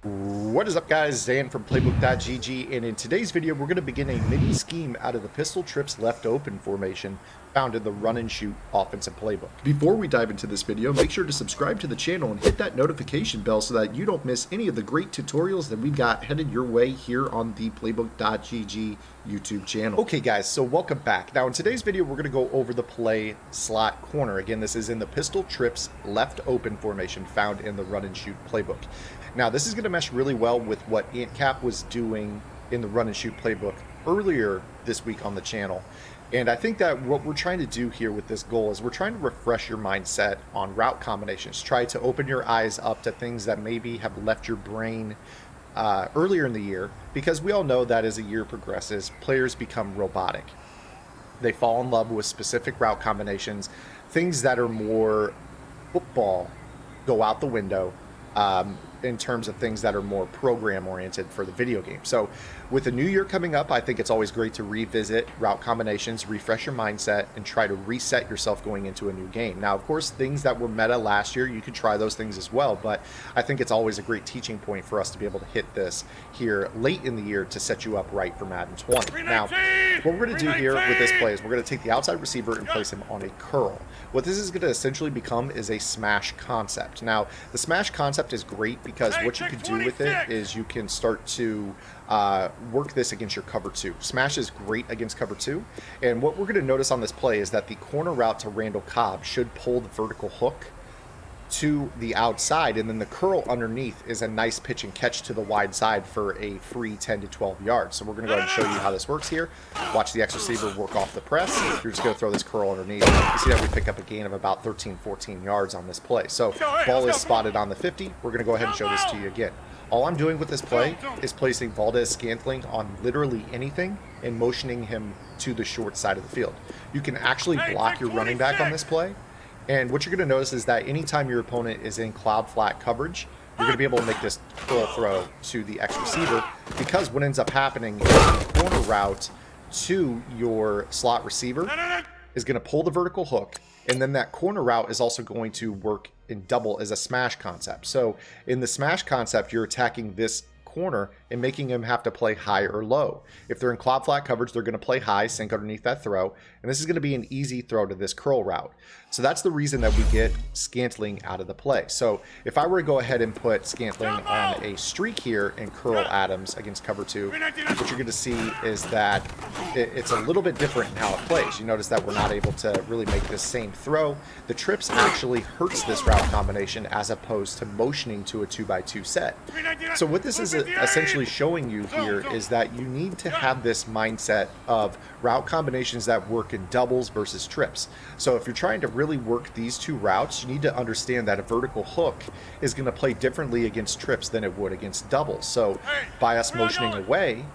What is up, guys? Zan from playbook.gg, and in today's video we're going to begin a mini scheme out of the pistol trips left open formation found in the run and shoot offensive playbook. Before we dive into this video, make sure to subscribe to the channel and hit that notification bell so that you don't miss any of the great tutorials that we've got headed your way here on the playbook.gg YouTube channel. Okay guys, so welcome back. Now in today's video we're going to go over the play slot corner. Again, this is in the pistol trips left open formation found in the run and shoot playbook. Now this is going to mesh really well with what AntCap was doing in the run and shoot playbook earlier this week on the channel. And I think that what we're trying to do here with this goal is we're trying to refresh your mindset on route combinations. Try to open your eyes up to things that maybe have left your brain earlier in the year, because we all know that as the year progresses, players become robotic. They fall in love with specific route combinations. Things that are more football go out the window in terms of things that are more program oriented for the video game. So with the new year coming up, I think it's always great to revisit route combinations, refresh your mindset, and try to reset yourself going into a new game. Now, of course, things that were meta last year, you could try those things as well, but I think it's always a great teaching point for us to be able to hit this here late in the year to set you up right for Madden 20. Now, what we're going to do here with this play is we're going to take the outside receiver and place him on a curl. What this is going to essentially become is a smash concept. Now, the smash concept is great because what you can do with it is you can start to work this against your cover 2. Smash is great against cover 2, and what we're going to notice on this play is that the corner route to Randall Cobb should pull the vertical hook to the outside, and then the curl underneath is a nice pitch and catch to the wide side for a free 10 to 12 yards. So we're going to go ahead and show you how this works here. Watch the X receiver work off the press. You're just going to throw this curl underneath. You see that we pick up a gain of about 13-14 yards on this play. So ball is spotted on the 50. We're going to go ahead and show this to you again. All I'm doing with this play is placing Valdez-Scantling on literally anything and motioning him to the short side of the field. You can actually block your running back on this play. And what you're going to notice is that anytime your opponent is in cloud flat coverage, you're going to be able to make this curl throw to the X receiver, because what ends up happening is the corner route to your slot receiver is going to pull the vertical hook, and then that corner route is also going to work in double as a smash concept. So in the smash concept, you're attacking this corner and making him have to play high or low. If they're in cloud flat coverage, they're going to play high, sink underneath that throw, and this is going to be an easy throw to this curl route. So that's the reason that we get Scantling out of the play. So if I were to go ahead and put Scantling on a streak here and curl Adams against cover 2, what you're going to see is that it's a little bit different in how it plays. You notice that we're not able to really make this same throw. The trips actually hurts this route combination as opposed to motioning to a 2x2 set. So what this is essentially showing you here is that you need to have this mindset of route combinations that work in doubles versus trips. So if you're trying to really work these two routes, you need to understand that a vertical hook is going to play differently against trips than it would against doubles. So by us motioning away,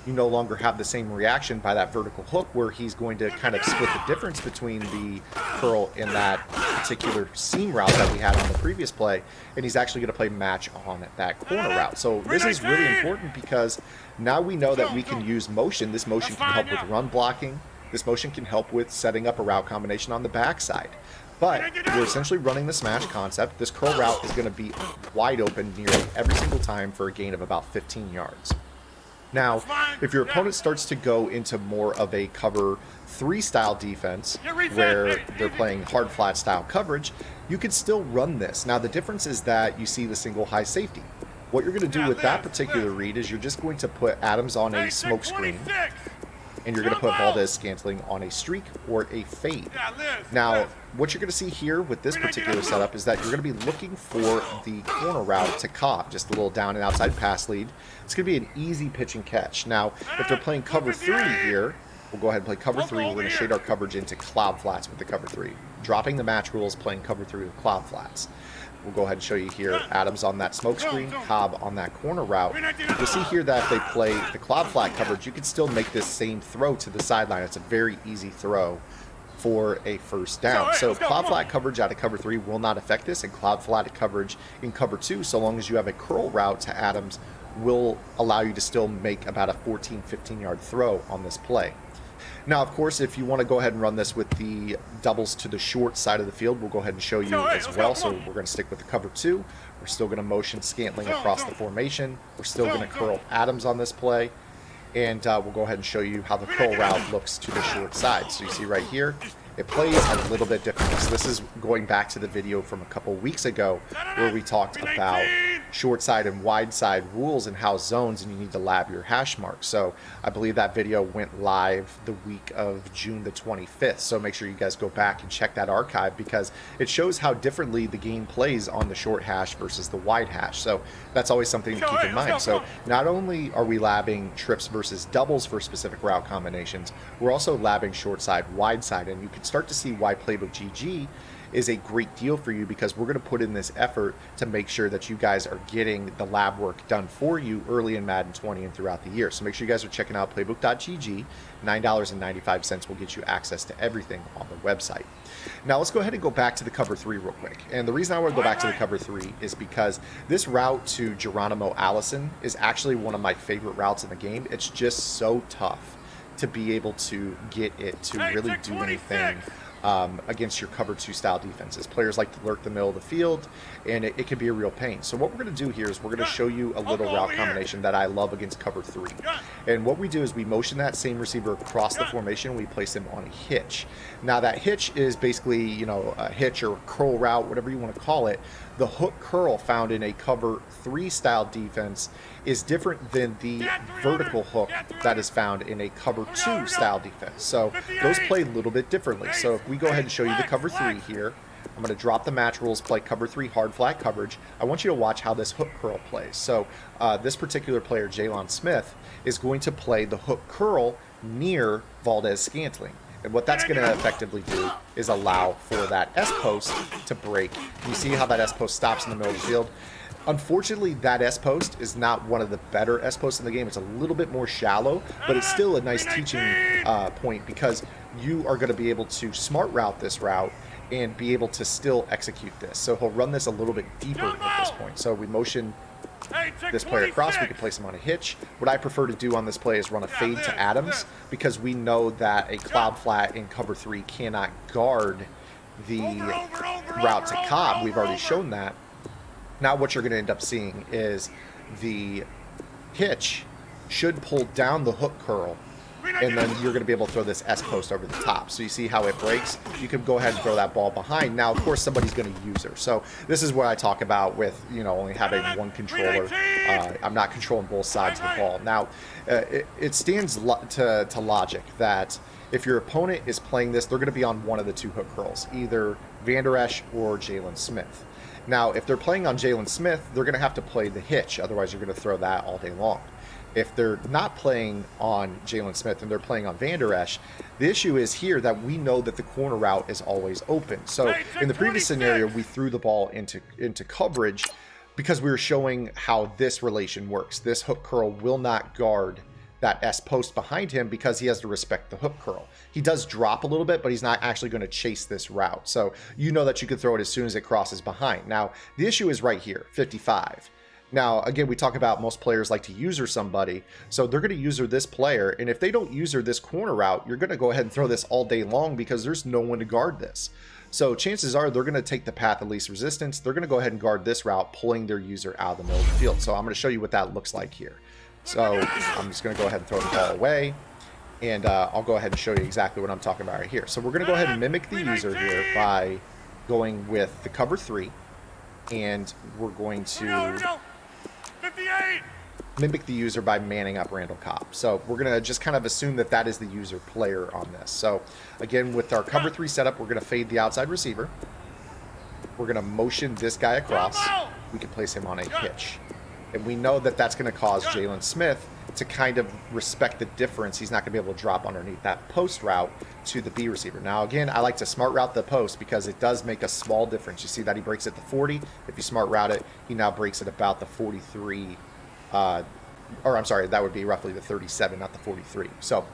you no longer have the same reaction by that vertical hook, where he's going to kind of split the difference between the curl and that particular seam route that we had on the previous play, and he's actually going to play match on that corner route. So this is really important because now we know that we can use motion. This motion can help with run blocking. This motion can help with setting up a route combination on the backside. But we're essentially running the smash concept. This curl route is going to be wide open nearly every single time for a gain of about 15 yards. Now, if your opponent starts to go into more of a cover 3 style defense, where they're playing hard flat style coverage, you could still run this. Now, the difference is that you see the single high safety. What you're going to do with that particular read is you're just going to put Adams on a smoke screen, and you're going to put Valdez-Scantling on a streak or a fade. Now, what you're going to see here with this particular setup is that you're going to be looking for the corner route to Cobb, just a little down and outside pass lead. It's going to be an easy pitch and catch. Now, if they're playing cover 3 here, we'll go ahead and play cover 3. We're going to shade our coverage into cloud flats with the cover 3. Dropping the match rules, playing cover 3 with cloud flats. We'll go ahead and show you here Adams on that smoke screen, Cobb on that corner route. You'll see here that if they play the cloud flat coverage, you can still make this same throw to the sideline. It's a very easy throw for a first down. So cloud flat coverage out of cover 3 will not affect this, and cloud flat coverage in cover 2, so long as you have a curl route to Adams, will allow you to still make about a 14-15 yard throw on this play. Now, of course, if you want to go ahead and run this with the doubles to the short side of the field, we'll go ahead and show you as well. So we're going to stick with the cover 2. We're still going to motion Scantling across the formation. We're still going to curl Adams on this play. And we'll go ahead and show you how the curl route looks to the short side. So you see right here, it plays a little bit differently. So this is going back to the video from a couple weeks ago where we talked about short side and wide side rules and how zones, and you need to lab your hash marks. So I believe that video went live the week of June the 25th. So make sure you guys go back and check that archive because it shows how differently the game plays on the short hash versus the wide hash. So that's always something to keep in mind. So not only are we labbing trips versus doubles for specific route combinations, we're also labbing short side, wide side, and you can start to see why Playbook GG is a great deal for you because we're going to put in this effort to make sure that you guys are getting the lab work done for you early in Madden 20 and throughout the year. So make sure you guys are checking out playbook.gg. $9.95 will get you access to everything on the website. Now let's go ahead and go back to the cover 3 real quick. And the reason I want to go back to the cover 3 is because this route to Geronimo Allison is actually one of my favorite routes in the game. It's just so tough to be able to get it to really do anything against your cover 2 style defenses. Players like to lurk the middle of the field, and it can be a real pain. So what we're going to do here is we're going to show you a little route combination that I love against cover 3. And what we do is we motion that same receiver across the formation. We place him on a hitch. Now that hitch is basically, you know, a hitch or a curl route, whatever you want to call it. The hook curl found in a cover 3 style defense is different than the vertical hook that is found in a cover 2 style defense. So those play a little bit differently. So if we go ahead and show you the cover 3 here, I'm going to drop the match rules, play cover 3 hard flat coverage. I want you to watch how this hook curl plays. So this particular player, Jalen Smith, is going to play the hook curl near Valdez Scantling. And what that's going to effectively do is allow for that S-post to break. You see how that S-post stops in the middle of the field? Unfortunately, that S-post is not one of the better S-posts in the game. It's a little bit more shallow, but it's still a nice teaching point because you are going to be able to smart route this route and be able to still execute this. So he'll run this a little bit deeper at this point. So we motion this player across, we can place him on a hitch. What I prefer to do on this play is run a fade to Adams because we know that a cloud flat in cover 3 cannot guard the route to Cobb. We've already shown that. Now what you're going to end up seeing is the hitch should pull down the hook curl, and then you're going to be able to throw this S-post over the top. So you see how it breaks? You can go ahead and throw that ball behind. Now, of course, somebody's going to use her. So this is what I talk about with, you know, only having one controller. I'm not controlling both sides of the ball. Now, it stands to logic that if your opponent is playing this, they're going to be on one of the 2 hook curls, either Van Der Esch or Jalen Smith. Now, if they're playing on Jalen Smith, they're going to have to play the hitch. Otherwise, you're going to throw that all day long. If they're not playing on Jalen Smith and they're playing on Van Der Esch, the issue is here that we know that the corner route is always open. So in the previous scenario, we threw the ball into coverage because we were showing how this relation works. This hook curl will not guard that S post behind him because he has to respect the hook curl. He does drop a little bit, but he's not actually going to chase this route. So you know that you can throw it as soon as it crosses behind. Now, the issue is right here, 55. Now, again, we talk about most players like to user somebody, so they're going to user this player, and if they don't user this corner route, you're going to go ahead and throw this all day long because there's no one to guard this. So chances are they're going to take the path of least resistance. They're going to go ahead and guard this route, pulling their user out of the middle of the field. So I'm going to show you what that looks like here. So I'm just going to go ahead and throw the ball away, and I'll go ahead and show you exactly what I'm talking about right here. So we're going to go ahead and mimic the user here by going with the cover 3, and we're going to mimic the user by manning up Randall Cobb. So we're going to just kind of assume that that is the user player on this. So again, with our cover 3 setup, we're going to fade the outside receiver. We're going to motion this guy across. We can place him on a hitch. And we know that that's going to cause Jalen Smith to kind of respect the difference. He's not going to be able to drop underneath that post route to the B receiver. Now, again, I like to smart route the post because it does make a small difference. You see that he breaks at the 40. If you smart route it, he now breaks at about the 43. Or I'm sorry, that would be roughly the 37, not the 43. So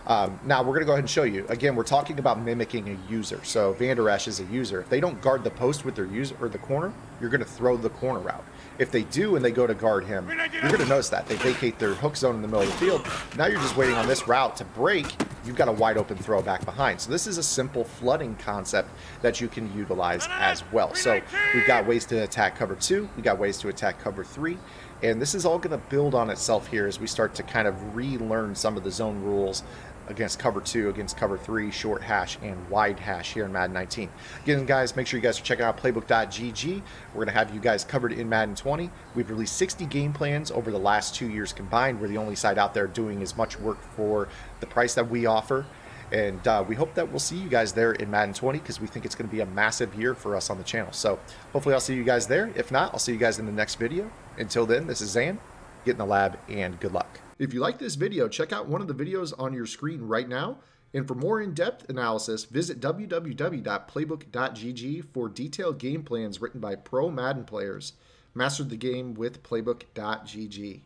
now we're going to go ahead and show you. Again, we're talking about mimicking a user. So Van Der Esch is a user. If they don't guard the post with their user or the corner, you're going to throw the corner route. If they do and they go to guard him, you're going to notice that. They vacate their hook zone in the middle of the field. Now you're just waiting on this route to break, you've got a wide open throw back behind. So this is a simple flooding concept that you can utilize as well. So we've got ways to attack cover 2, we got ways to attack cover 3, and this is all going to build on itself here as we start to kind of relearn some of the zone rules against cover 2, against cover 3, short hash, and wide hash here in Madden 19. Again, guys, make sure you guys are checking out playbook.gg. We're going to have you guys covered in Madden 20. We've released 60 game plans over the last 2 years combined. We're the only site out there doing as much work for the price that we offer. And we hope that we'll see you guys there in Madden 20 because we think it's going to be a massive year for us on the channel. So hopefully I'll see you guys there. If not, I'll see you guys in the next video. Until then, this is Zan. Get in the lab and good luck. If you like this video, check out one of the videos on your screen right now. And for more in-depth analysis, visit www.playbook.gg for detailed game plans written by pro Madden players. Master the game with playbook.gg.